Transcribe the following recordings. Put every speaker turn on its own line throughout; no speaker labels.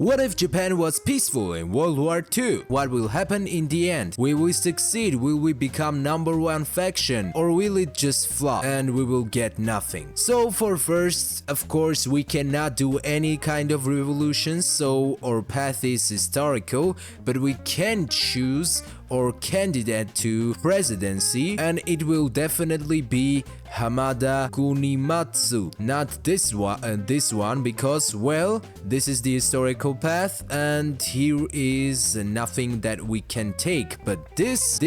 What if Japan was peaceful in World War II? What will happen in the end? Will we succeed? Will we become #1 faction? Or will it just flop and we will get nothing? So for first, of course, we cannot do any kind of revolution, so our path is historical, but we can choose or candidate to presidency, and it will definitely be Hamada Kunimatsu, not this one because, well, this is the historical path and here is nothing that we can take, but this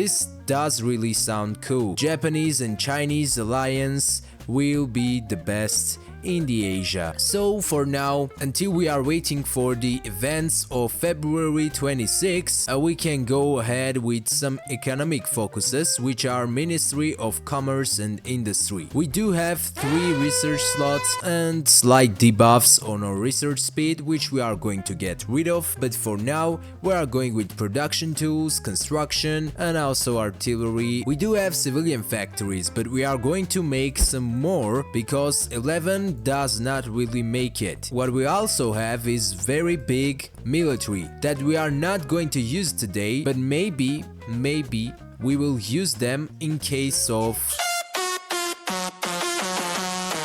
does really sound cool. Japanese and Chinese alliance will be the best in the Asia. So for now, until we are waiting for the events of February 26, we can go ahead with some economic focuses, which are Ministry of Commerce and Industry. We do have 3 research slots and slight debuffs on our research speed, which we are going to get rid of, but for now we are going with production tools, construction and also artillery. We do have civilian factories, but we are going to make some more because 11 does not really make it. What we also have is very big military that we are not going to use today, but maybe we will use them in case of...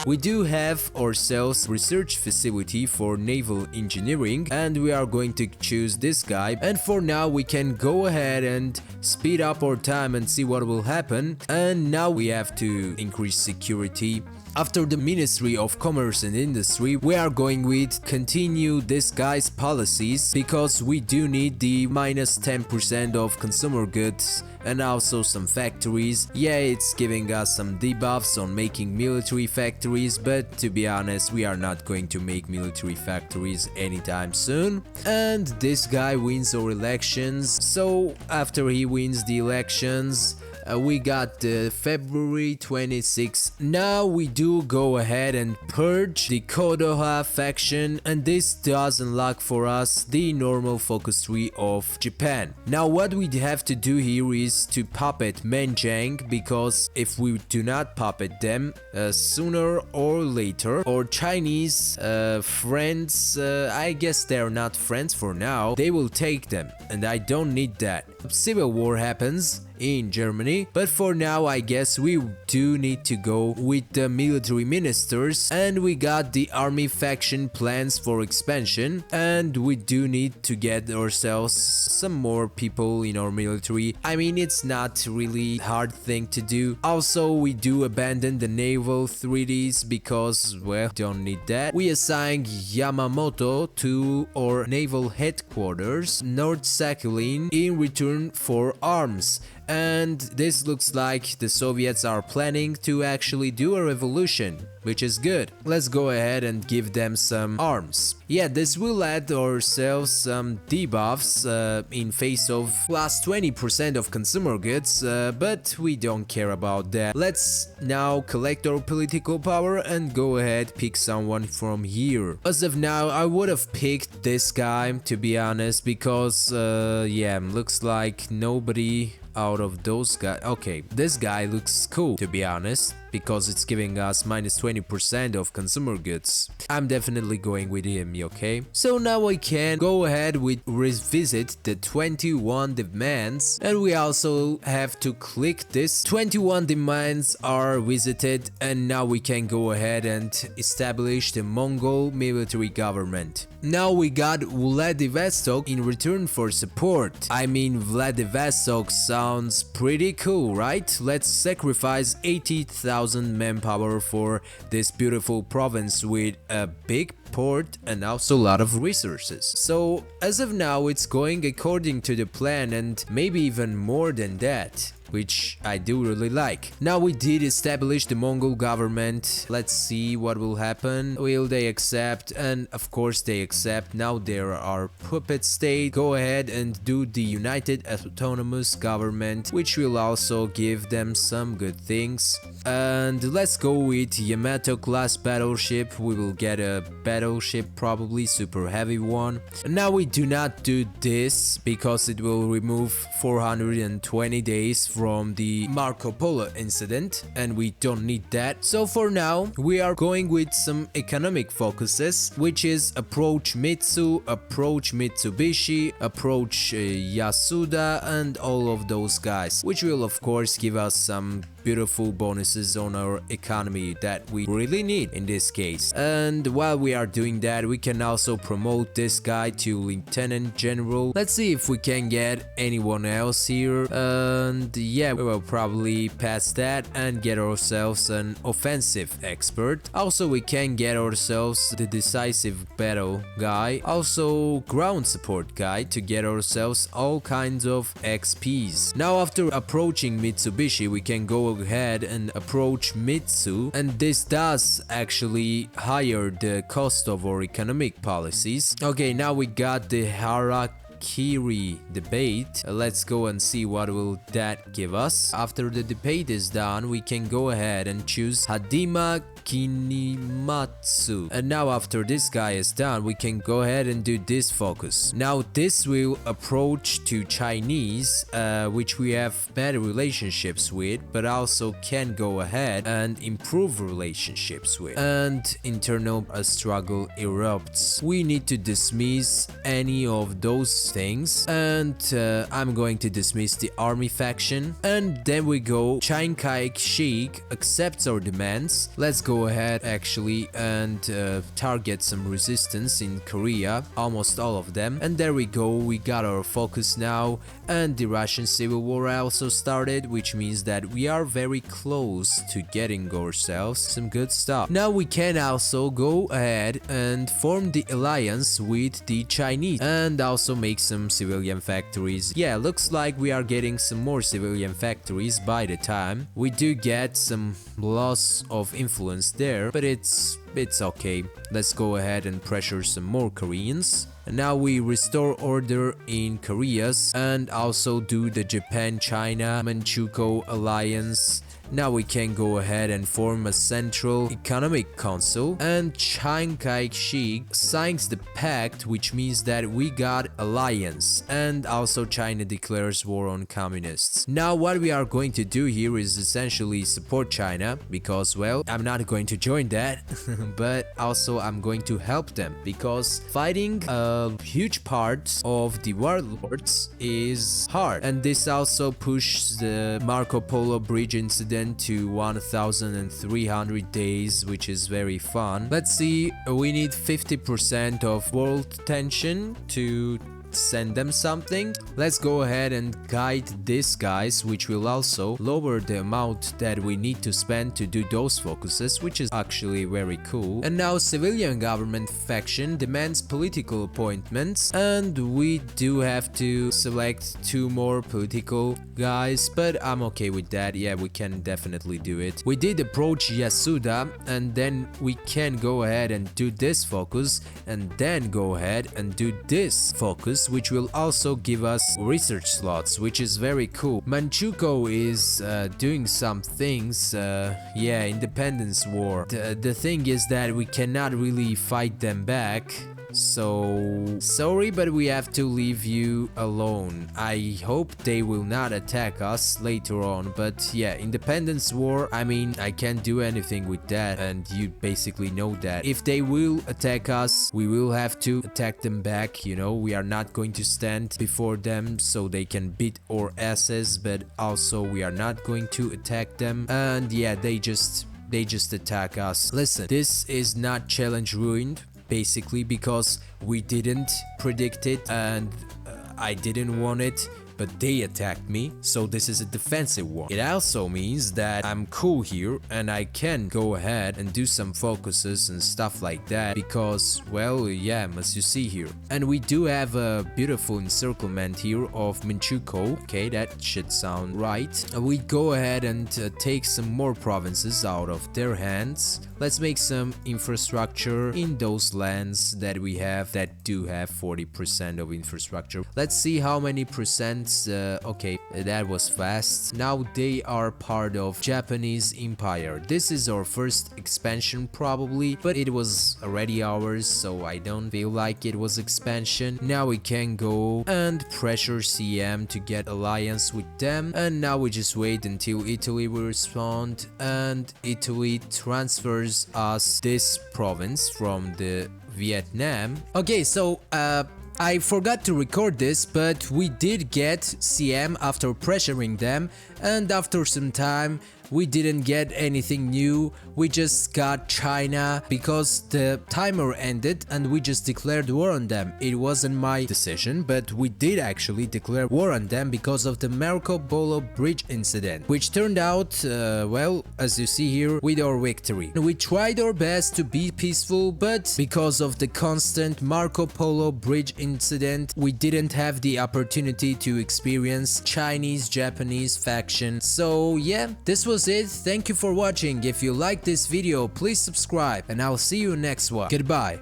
We do have ourselves research facility for naval engineering and we are going to choose this guy, and for now we can go ahead and speed up our time and see what will happen. And now we have to increase security. After the Ministry of Commerce and Industry, we are going with continue this guy's policies because we do need the -10% of consumer goods and also some factories. Yeah, it's giving us some debuffs on making military factories, but to be honest, we are not going to make military factories anytime soon. And this guy wins our elections, so after he wins the elections, we got February 26. Now we do go ahead and purge the Kodoha faction, and this does unlock for us the normal focus tree of Japan. Now what we have to do here is to puppet Menjang, because if we do not puppet them, sooner or later our Chinese friends, I guess they're not friends for now, they will take them, and I don't need that. Civil war happens in Germany, but for now I guess we do need to go with the military ministers, and we got the army faction plans for expansion, and we do need to get ourselves some more people in our military. I mean, it's not really hard thing to do. Also, we do abandon the naval 3Ds because, well, don't need that. We assign Yamamoto to our naval headquarters, North Sakhalin, in return for arms. And this looks like the Soviets are planning to actually do a revolution, which is good. Let's go ahead and give them some arms. Yeah, this will add ourselves some debuffs in face of plus 20% of consumer goods, but we don't care about that. Let's now collect our political power and go ahead pick someone from here. As of now, I would have picked this guy, to be honest, because yeah, looks like nobody out of those guys. Okay, this guy looks cool, to be honest, because it's giving us -20% of consumer goods. I'm definitely going with him, okay? So now I can go ahead with revisit the 21 demands, and we also have to click this. 21 demands are visited, and now we can go ahead and establish the Mongol military government. Now we got Vladivostok in return for support. I mean, Vladivostok sounds pretty cool, right? Let's sacrifice 80,000 manpower for this beautiful province with a big port and also a lot of resources. So as of now, it's going according to the plan and maybe even more than that, which I do really like. Now we did establish the Mongol government. Let's see what will happen. Will they accept? And of course they accept. Now there are puppet state. Go ahead and do the United Autonomous Government, which will also give them some good things. And let's go with Yamato class battleship. We will get a battle battleship, probably super heavy one. Now we do not do this because it will remove 420 days from the Marco Polo incident, and we don't need that. So for now we are going with some economic focuses, which is approach Mitsu, approach Mitsubishi, approach Yasuda, and all of those guys, which will of course give us some beautiful bonuses on our economy that we really need in this case. And while we are doing that, we can also promote this guy to Lieutenant General. Let's see if we can get anyone else here, and yeah, we will probably pass that and get ourselves an offensive expert. Also, we can get ourselves the decisive battle guy, also ground support guy, to get ourselves all kinds of XPs. Now after approaching Mitsubishi, we can go ahead and approach Mitsu, and this does actually higher the cost of our economic policies. Okay, now we got the Harakiri debate. Let's go and see what will that give us. After the debate is done, we can go ahead and choose Hadima Kinimatsu. And now after this guy is done, we can go ahead and do this focus. Now this will approach to Chinese, which we have better relationships with, but also can go ahead and improve relationships with. And internal struggle erupts. We need to dismiss any of those things, and I'm going to dismiss the army faction. And then we go, Chiang Kai-shek accepts our demands. Let's go ahead actually and target some resistance in Korea, almost all of them. And there we go, we got our focus now, and the Russian Civil War also started, which means that we are very close to getting ourselves some good stuff. Now we can also go ahead and form the alliance with the Chinese and also make some civilian factories. Yeah, looks like we are getting some more civilian factories by the time. We do get some loss of influence there, but it's okay. Let's go ahead and pressure some more Koreans. And now we restore order in Koreas and also do the Japan-China Manchukuo alliance. Now we can go ahead and form a central economic council, and Chiang Kai-shek signs the pact, which means that we got alliance, and also China declares war on communists. Now what we are going to do here is essentially support China, because well, I'm not going to join that but also I'm going to help them, because fighting a huge part of the warlords is hard, and this also pushes the Marco Polo bridge incident to 1300 days, which is very fun. Let's see, we need 50% of world tension to send them something. Let's go ahead and guide these guys, which will also lower the amount that we need to spend to do those focuses, which is actually very cool. And now civilian government faction demands political appointments, and we do have to select 2 more political guys, but I'm okay with that. Yeah, we can definitely do it. We did approach Yasuda, and then we can go ahead and do this focus, and then go ahead and do this focus, which will also give us research slots, which is very cool. Manchukuo is doing some things, yeah, independence war. The thing is that we cannot really fight them back, so sorry, but we have to leave you alone. I hope they will not attack us later on, but yeah, independence war, I mean, I can't do anything with that, and you basically know that. If they will attack us, we will have to attack them back, you know. We are not going to stand before them so they can beat our asses, but also we are not going to attack them, and yeah, they just attack us. Listen, this is not challenge ruined, basically, because we didn't predict it, and I didn't want it, but they attacked me, so this is a defensive war. It also means that I'm cool here and I can go ahead and do some focuses and stuff like that, because, well, yeah, as you see here. And we do have a beautiful encirclement here of Manchukuo. Okay, that should sound right. We go ahead and take some more provinces out of their hands. let's make some infrastructure in those lands that we have that do have 40% of infrastructure. Let's see how many percents. Okay, that was fast. Now they are part of Japanese Empire. This is our first expansion probably, but it was already ours, so I don't feel like it was expansion. Now we can go and pressure CM to get alliance with them, and now we just wait until Italy will respond, and Italy transfers us this province from the Vietnam. Okay, so I forgot to record this, but we did get CM after pressuring them, and after some time we didn't get anything new. We just got China because the timer ended and we just declared war on them. It wasn't my decision, but we did actually declare war on them because of the Marco Polo Bridge incident, which turned out, well, as you see here, with our victory. We tried our best to be peaceful, but because of the constant Marco Polo Bridge incident, we didn't have the opportunity to experience Chinese-Japanese faction. So yeah, this was it. Thank you for watching. If you liked this video, please subscribe and I'll see you next one. Goodbye.